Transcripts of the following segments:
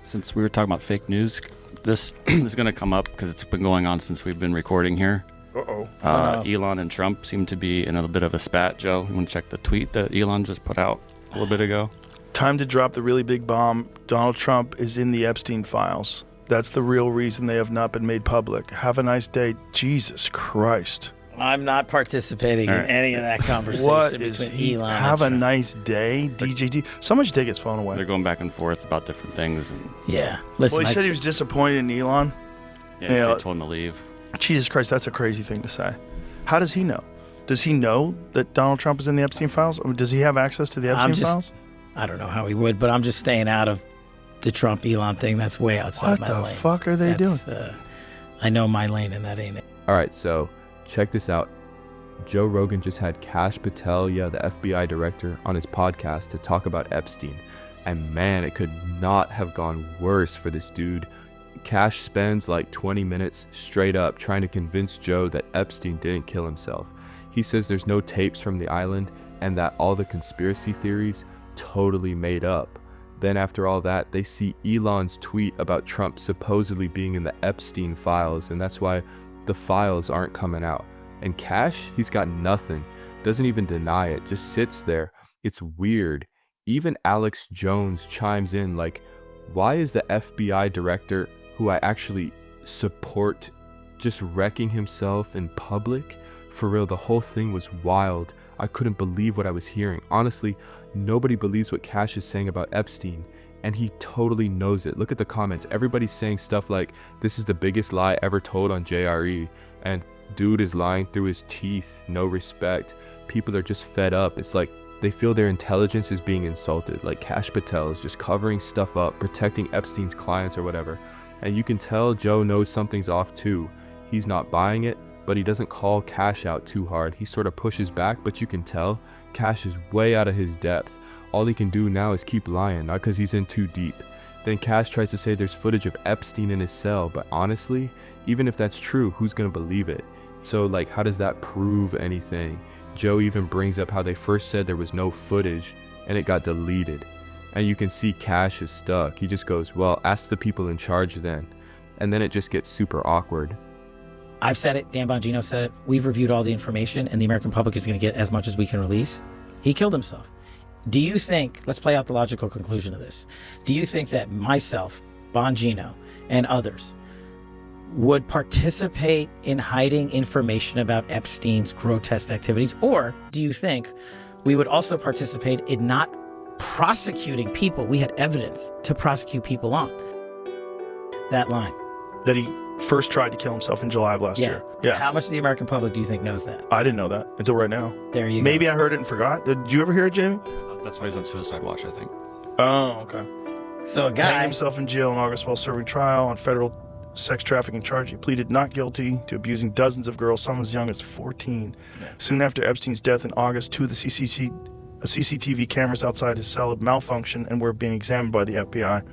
Since we were talking about fake news, this is going to come up because it's been going on since we've been recording here. Elon and Trump seem to be in a bit of a spat. Joe, you want to check the tweet that Elon just put out a little bit ago? Time to drop the really big bomb. Donald Trump is in the Epstein files. That's the real reason they have not been made public. Have a nice day. Jesus Christ. I'm not participating in any of that conversation between Elon Have and a Trump. nice day, DJT. Someone should take his phone away. They're going back and forth about different things. And Yeah. Listen, Well, he said he was disappointed in Elon. yeah, Yeah. they told him to leave. Jesus Christ, that's a crazy thing to say. How does he know? Does he know that Donald Trump is in the Epstein files? Or does he have access to the Epstein files? I don't know how he would, but I'm just staying out of the Trump-Elon thing. That's way outside my lane. What the fuck are they doing? I know my lane, and that ain't it. All right, so check this out. Joe Rogan just had Kash Patel, the FBI director, on his podcast to talk about Epstein. And man, it could not have gone worse for this dude. Kash spends like 20 minutes straight up trying to convince Joe that Epstein didn't kill himself. He says there's no tapes from the island and that all the conspiracy theories totally made up. Then after all that, they see Elon's tweet about Trump supposedly being in the Epstein files, and that's why the files aren't coming out. And Kash, he's got nothing, doesn't even deny it, just sits there. It's weird. Even Alex Jones chimes in like, why is the FBI director, who I actually support, just wrecking himself in public? For real, the whole thing was wild. I couldn't believe what I was hearing. Honestly, nobody believes what Kash is saying about Epstein, and he totally knows it. Look at the comments. Everybody's saying stuff like, this is the biggest lie ever told on JRE, and dude is lying through his teeth, no respect. People are just fed up. It's like they feel their intelligence is being insulted. Like Kash Patel is just covering stuff up, protecting Epstein's clients or whatever. And you can tell Joe knows something's off too. He's not buying it, but he doesn't call Kash out too hard. He sort of pushes back, but you can tell Kash is way out of his depth. All he can do now is keep lying, not because he's in too deep. Then Kash tries to say there's footage of Epstein in his cell, but honestly, even if that's true, who's gonna believe it? So like, how does that prove anything? Joe even brings up how they first said there was no footage and it got deleted. And you can see Kash is stuck. He just goes, well, ask the people in charge then. And then it just gets super awkward. I've said it, Dan Bongino said it, we've reviewed all the information, and the American public is going to get as much as we can release. He killed himself. Do you think, let's play out the logical conclusion of this. Do you think that myself, Bongino, and others would participate in hiding information about Epstein's grotesque activities? Or do you think we would also participate in not prosecuting people we had evidence to prosecute people on? That line. That he first tried to kill himself in July of last year. Yeah. How much of the American public do you think knows that? I didn't know that until right now. There you go. Maybe I heard it and forgot. Did you ever hear it, Jamie? That's why he's on suicide watch, I think. Oh, okay. So a Hanged guy himself in jail in August while serving trial on federal sex trafficking charge. He pleaded not guilty to abusing dozens of girls, some as young as 14. Soon after Epstein's death in August, two of the CCTV cameras outside his cell had malfunctioned and were being examined by the FBI.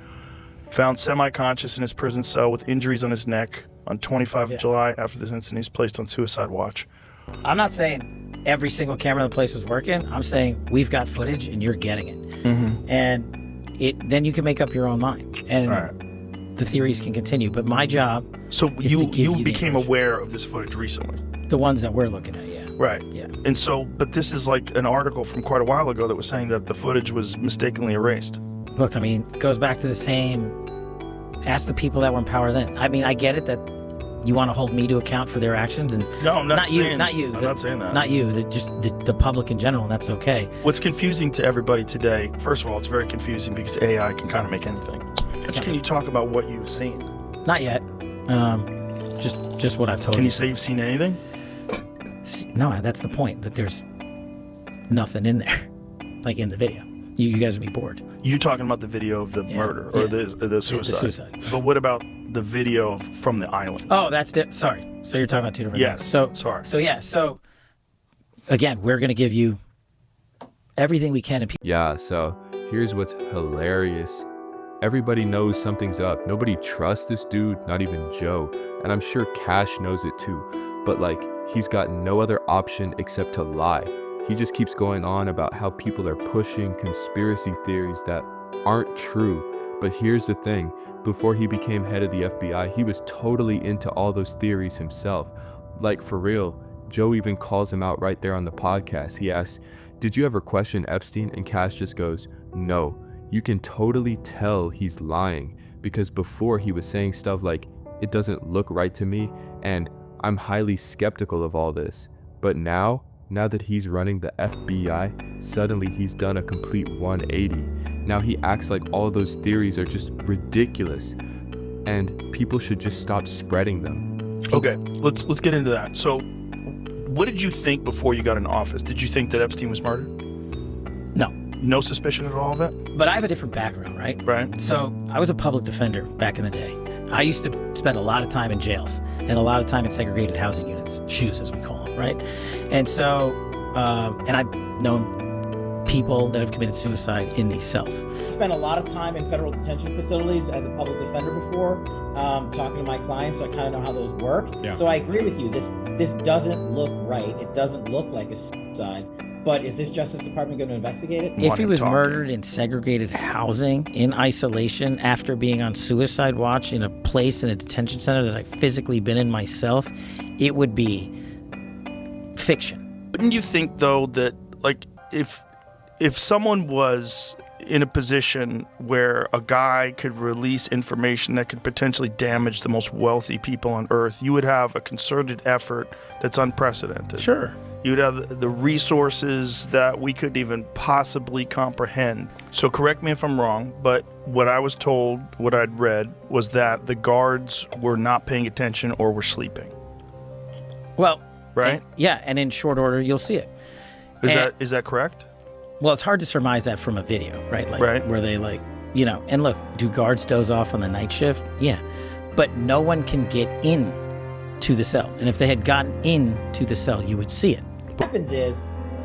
Found semi-conscious in his prison cell with injuries on his neck. On 25 of July, after this incident, he's placed on suicide watch. I'm not saying every single camera in the place was working. I'm saying we've got footage and you're getting it. Mm-hmm. And then you can make up your own mind. And the theories can continue. But my job So is to give you the became information. aware of this footage recently? The ones that we're looking at, yeah. Right. Yeah. And so, but this is like an article from quite a while ago that was saying that the footage was mistakenly erased. Look, I mean, it goes back to the same, ask the people that were in power then. I mean, I get it that you want to hold me to account for their actions, and No, I'm not saying, you, not you. I'm not saying that. Not you, just the public in general, and that's okay. What's confusing to everybody today, first of all, it's very confusing because AI can kind of make anything. But can you talk about what you've seen? Not yet. Just what I've told Can you. you say you've seen anything? No, that's the point, that there's nothing in there, like in the video. You guys would be bored. You talking about the video of the murder or the suicide? The suicide. But what about the video from the island? Oh, that's sorry. So you're talking about two different Yes. things. So sorry. So again, we're going to give you everything we can. Yeah, so here's what's hilarious. Everybody knows something's up. Nobody trusts this dude, not even Joe. And I'm sure Kash knows it too. But like, he's got no other option except to lie. He just keeps going on about how people are pushing conspiracy theories that aren't true. But here's the thing, before he became head of the FBI, he was totally into all those theories himself. Like, for real, Joe even calls him out right there on the podcast. He asks, "Did you ever question Epstein?" And Kash just goes, "No." You can totally tell he's lying, because before he was saying stuff like, "It doesn't look right to me," and "I'm highly skeptical of all this." But now that he's running the FBI, suddenly he's done a complete 180. Now he acts like all those theories are just ridiculous, and people should just stop spreading them. Okay, let's get into that. So, what did you think before you got in office? Did you think that Epstein was murdered? No. No suspicion at all of it? But I have a different background, right? Right. So I was a public defender back in the day. I used to spend a lot of time in jails and a lot of time in segregated housing units, SHUs as we call them, right? And so, and I've known people that have committed suicide in these cells. Spent a lot of time in federal detention facilities as a public defender before, talking to my clients, so I kind of know how those work. Yeah. So I agree with you. This doesn't look right. It doesn't look like a suicide. But is this Justice Department going to investigate it? If he was murdered in segregated housing, in isolation, after being on suicide watch in a place in a detention center that I've physically been in myself, it would be fiction. Wouldn't you think, though, that, like, if someone was in a position where a guy could release information that could potentially damage the most wealthy people on Earth, you would have a concerted effort that's unprecedented? Sure. You'd have the resources that we couldn't even possibly comprehend. So correct me if I'm wrong, but what I was told, what I'd read, was that the guards were not paying attention or were sleeping. Well, right? And in short order, you'll see it. Is that correct? Well, it's hard to surmise that from a video, right? Like, right. Where they and look, do guards doze off on the night shift? Yeah. But no one can get in to the cell. And if they had gotten into the cell, you would see it. What happens is,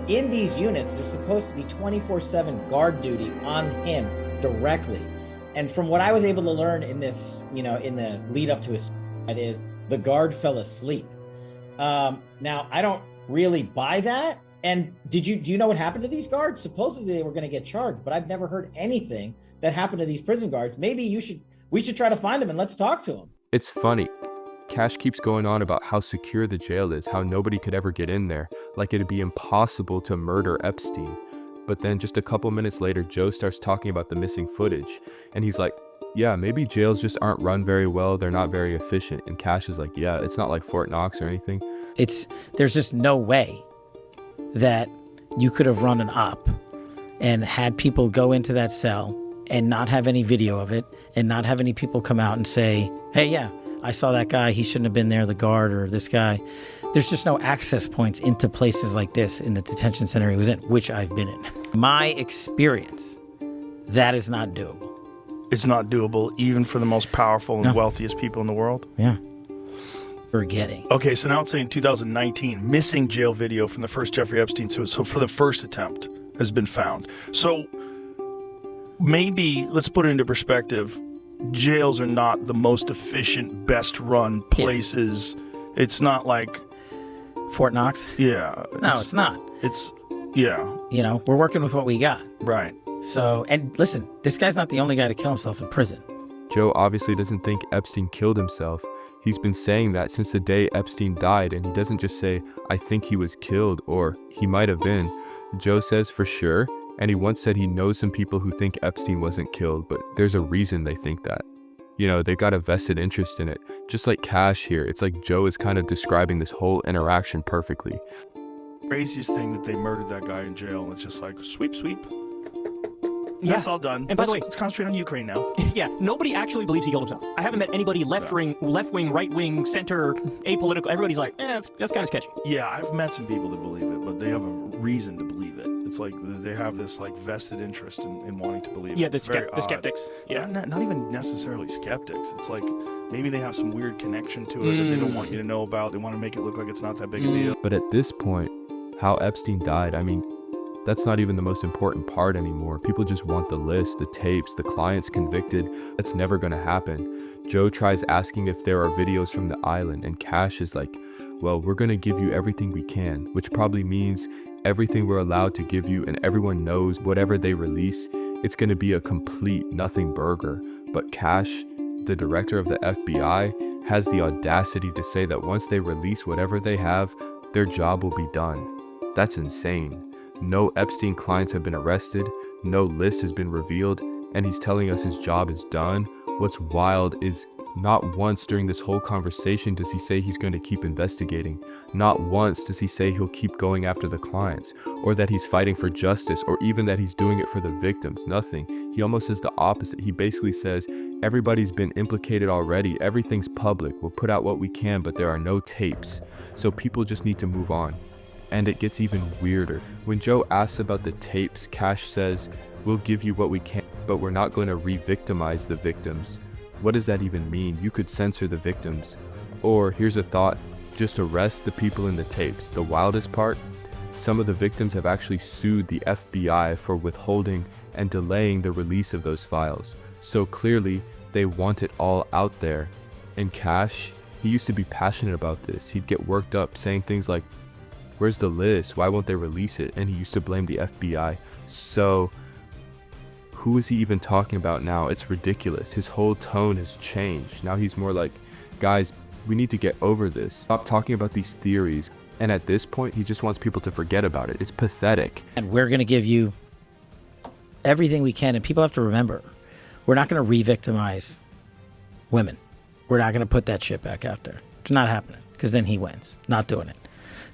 in these units, there's supposed to be 24/7 guard duty on him directly. And from what I was able to learn in this, in the lead up to his suicide, is the guard fell asleep. Now, I don't really buy that. And do you know what happened to these guards? Supposedly they were going to get charged, but I've never heard anything that happened to these prison guards. Maybe we should try to find them and let's talk to them. It's funny. Kash keeps going on about how secure the jail is, how nobody could ever get in there, like it'd be impossible to murder Epstein. But then just a couple minutes later, Joe starts talking about the missing footage, and he's like, yeah, maybe jails just aren't run very well, they're not very efficient. And Kash is like, yeah, it's not like Fort Knox or anything. There's just no way that you could have run an op and had people go into that cell and not have any video of it and not have any people come out and say, hey, yeah, I saw that guy, he shouldn't have been there, the guard or this guy. There's just no access points into places like this in the detention center he was in, which I've been in. My experience, that is not doable. It's not doable even for the most powerful and wealthiest people in the world? Yeah. Forgetting. Okay, so now it's saying 2019, missing jail video from the first Jeffrey Epstein suicide. So for the first attempt has been found. So maybe, let's put it into perspective, jails are not the most efficient, best run places. Yeah. It's not like Fort Knox? Yeah. No, it's not. We're working with what we got. Right. So, and listen, this guy's not the only guy to kill himself in prison. Joe obviously doesn't think Epstein killed himself. He's been saying that since the day Epstein died, and he doesn't just say, I think he was killed, or he might have been. Joe says for sure, and he once said he knows some people who think Epstein wasn't killed, but there's a reason they think that. They've got a vested interest in it. Just like Kash here, it's like Joe is kind of describing this whole interaction perfectly. Craziest thing that they murdered that guy in jail, and it's just like, sweep. Yeah. That's all done. And by the way, let's concentrate on Ukraine now. Yeah, nobody actually believes he killed himself. I haven't met anybody left wing, right wing, center, apolitical. Everybody's like, that's kind of sketchy. Yeah, I've met some people that believe it, but they have a reason to believe it. It's like they have this like vested interest in wanting to believe it. Yeah, the skeptics. Yeah, not even necessarily skeptics. It's like maybe they have some weird connection to it that they don't want you to know about. They want to make it look like it's not that big a deal. But at this point, how Epstein died, that's not even the most important part anymore. People just want the list, the tapes, the clients convicted. That's never going to happen. Joe tries asking if there are videos from the island, and Kash is like, well, we're going to give you everything we can, which probably means everything we're allowed to give you, and everyone knows whatever they release it's going to be a complete nothing burger. But Kash, the director of the FBI, has the audacity to say that once they release whatever they have, their job will be done. That's insane. No Epstein clients have been arrested, no list has been revealed, and he's telling us his job is done. What's wild is not once during this whole conversation does he say he's going to keep investigating. Not once does he say he'll keep going after the clients, or that he's fighting for justice, or even that he's doing it for the victims. Nothing. He almost says the opposite. He basically says, everybody's been implicated already. Everything's public. We'll put out what we can, but there are no tapes. So people just need to move on. And it gets even weirder. When Joe asks about the tapes, Kash says, we'll give you what we can, but we're not going to re-victimize the victims. What does that even mean? You could censor the victims. Or, here's a thought, just arrest the people in the tapes. The wildest part, some of the victims have actually sued the FBI for withholding and delaying the release of those files. So clearly, they want it all out there. And Kash, he used to be passionate about this. He'd get worked up saying things like, where's the list? Why won't they release it? And he used to blame the FBI. So who is he even talking about now? It's ridiculous. His whole tone has changed. Now he's more like, guys, we need to get over this. Stop talking about these theories. And at this point, he just wants people to forget about it. It's pathetic. And we're going to give you everything we can. And people have to remember, we're not going to re-victimize women. We're not going to put that shit back out there. It's not happening, because then he wins. Not doing it.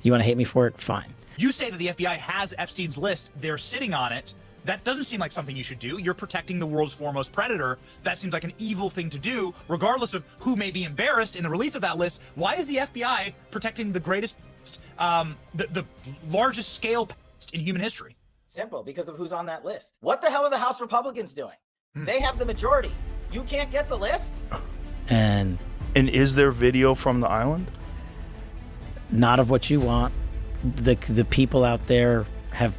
You want to hate me for it? Fine. You say that the FBI has Epstein's list. They're sitting on it. That doesn't seem like something you should do. You're protecting the world's foremost predator. That seems like an evil thing to do, regardless of who may be embarrassed in the release of that list. Why is the FBI protecting the greatest, the largest scale in human history? Simple, because of who's on that list. What the hell are the House Republicans doing? They have the majority. You can't get the list? And is there video from the island? not of what you want. The people out there have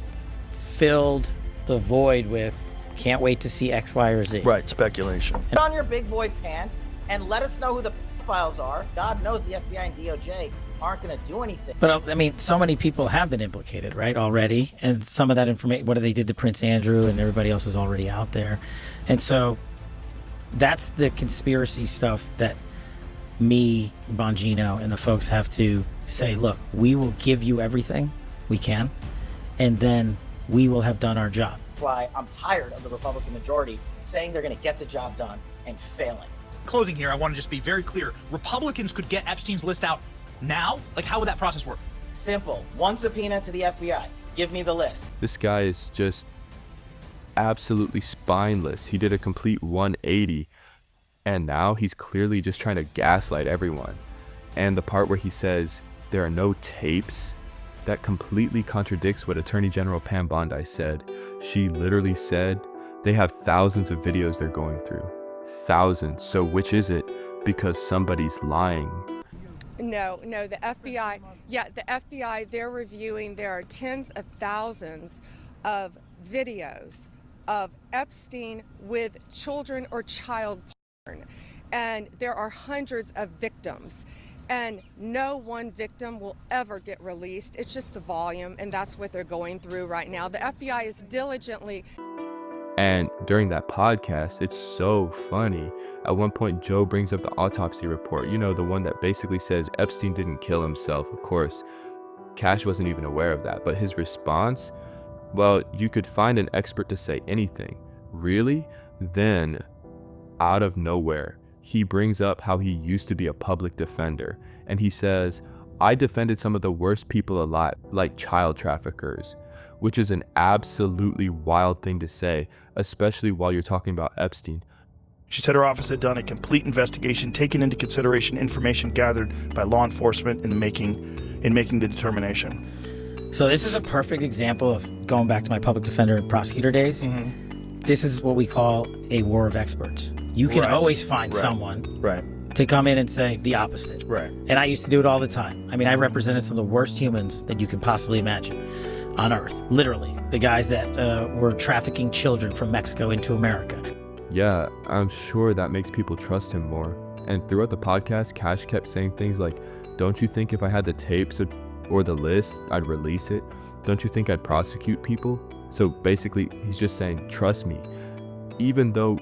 filled the void with can't wait to see X, Y, or Z. Right, speculation. Put on your big boy pants and let us know who the files are. God knows the FBI and DOJ aren't going to do anything. But I mean, so many people have been implicated, right, already. And some of that information, what they did to Prince Andrew and everybody else is already out there. And so that's the conspiracy stuff that me, Bongino, and the folks have to say, look, we will give you everything we can, and then we will have done our job. Why I'm tired of the Republican majority saying they're going to get the job done and failing. Closing here, I want to just be very clear. Republicans could get Epstein's list out now? Like, how would that process work? Simple. One subpoena to the FBI. Give me the list. This guy is just absolutely spineless. He did a complete 180, and now he's clearly just trying to gaslight everyone. And the part where he says there are no tapes, that completely contradicts what Attorney General Pam Bondi said. She literally said they have thousands of videos they're going through. Thousands. So which is it? Because somebody's lying. No, the FBI, the FBI, they're reviewing, there are tens of thousands of videos of Epstein with children or child porn. And there are hundreds of victims. And no one victim will ever get released. It's just the volume, and that's what they're going through right now. The FBI is diligently. And during that podcast, it's so funny. At one point, Joe brings up the autopsy report, you know, the one that basically says Epstein didn't kill himself. Of course, Kash wasn't even aware of that. But his response, well, you could find an expert to say anything. Really? Then, out of nowhere, he brings up how he used to be a public defender. And he says, I defended some of the worst people alive, like child traffickers. Which is an absolutely wild thing to say, especially while you're talking about Epstein. She said her office had done a complete investigation, taking into consideration information gathered by law enforcement in making the determination. So this is a perfect example of going back to my public defender and prosecutor days. Mm-hmm. This is what we call a war of experts. You can always find someone to come in and say the opposite. Right. And I used to do it all the time. I mean, I represented some of the worst humans that you can possibly imagine on earth. Literally. The guys that were trafficking children from Mexico into America. Yeah, I'm sure that makes people trust him more. And throughout the podcast, Kash kept saying things like, don't you think if I had the tapes or the list, I'd release it? Don't you think I'd prosecute people? So basically, he's just saying, trust me. even though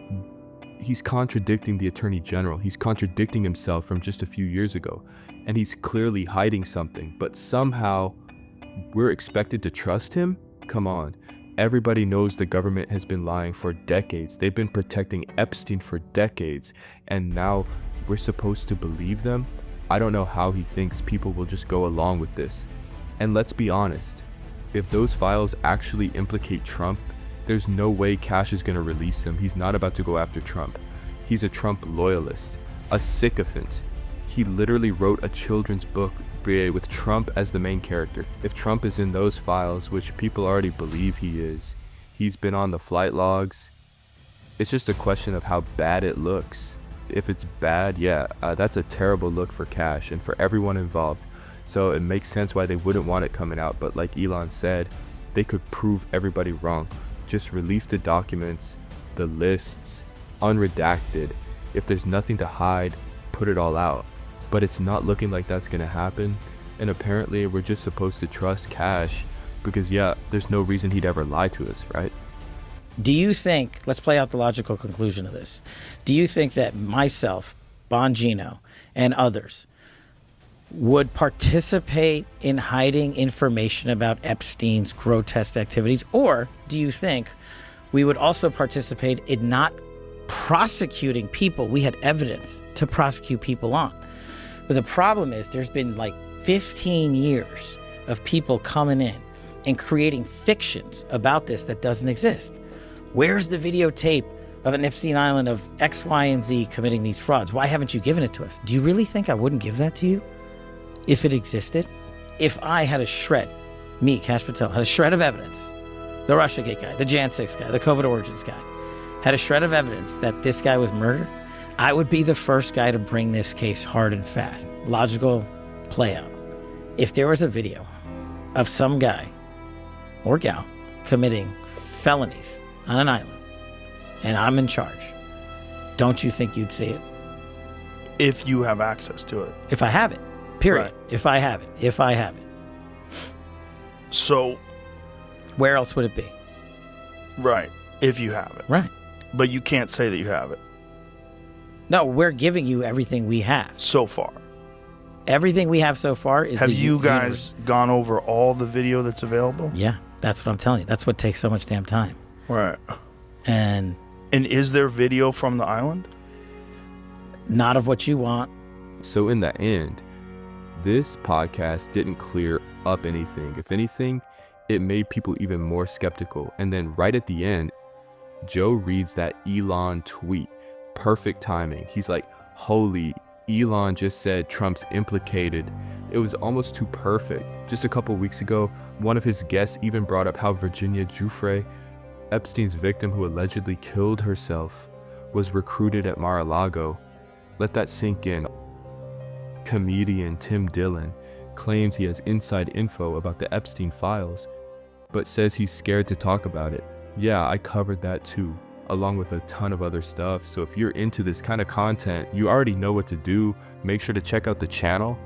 he's contradicting the attorney general, he's contradicting himself from just a few years ago, and he's clearly hiding something, but somehow we're expected to trust him? Come on. Everybody knows the government has been lying for decades. They've been protecting Epstein for decades, and now we're supposed to believe them? I don't know how he thinks people will just go along with this. And let's be honest, if those files actually implicate Trump, there's no way Kash is going to release them. He's not about to go after Trump. He's a Trump loyalist, a sycophant. He literally wrote a children's book with Trump as the main character. If Trump is in those files, which people already believe he is, he's been on the flight logs. It's just a question of how bad it looks. If it's bad, yeah, that's a terrible look for Kash and for everyone involved. So it makes sense why they wouldn't want it coming out. But like Elon said, they could prove everybody wrong. Just release the documents, the lists, unredacted. If there's nothing to hide, put it all out. But it's not looking like that's gonna happen. And apparently we're just supposed to trust Kash because yeah, there's no reason he'd ever lie to us, right? Do you think, let's play out the logical conclusion of this. Do you think that myself, Bongino, and others would participate in hiding information about Epstein's grotesque activities? Or do you think we would also participate in not prosecuting people we had evidence to prosecute people on? But the problem is there's been like 15 years of people coming in and creating fictions about this that doesn't exist. Where's the videotape of an Epstein Island of X, Y, and Z committing these frauds? Why haven't you given it to us? Do you really think I wouldn't give that to you if it existed? If I had a shred, me, Kash Patel, had a shred of evidence, the Russiagate guy, the Jan 6 guy, the COVID origins guy, had a shred of evidence that this guy was murdered, I would be the first guy to bring this case hard and fast. Logical play out. If there was a video of some guy or gal committing felonies on an island and I'm in charge, don't you think you'd see it? If you have access to it. If I have it, period. Right. If I have it. So where else would it be? right, if you have it. Right. But you can't say that you have it No, we're giving you everything we have. so far. Everything we have so far is Have the you guys universe. gone over all the video that's available? Yeah, that's what I'm telling you. That's what takes so much damn time. Right. And And is there video from the island? not of what you want. So in the end, this podcast didn't clear up anything. If anything, it made people even more skeptical. And then right at the end, Joe reads that Elon tweet. Perfect timing. He's like, holy, Elon just said Trump's implicated. It was almost too perfect. Just a couple weeks ago, one of his guests even brought up how Virginia Giuffre, Epstein's victim who allegedly killed herself, was recruited at Mar-a-Lago. Let that sink in. Comedian Tim Dillon claims he has inside info about the Epstein files, but says he's scared to talk about it. Yeah, I covered that too, along with a ton of other stuff. So if you're into this kind of content, you already know what to do. Make sure to check out the channel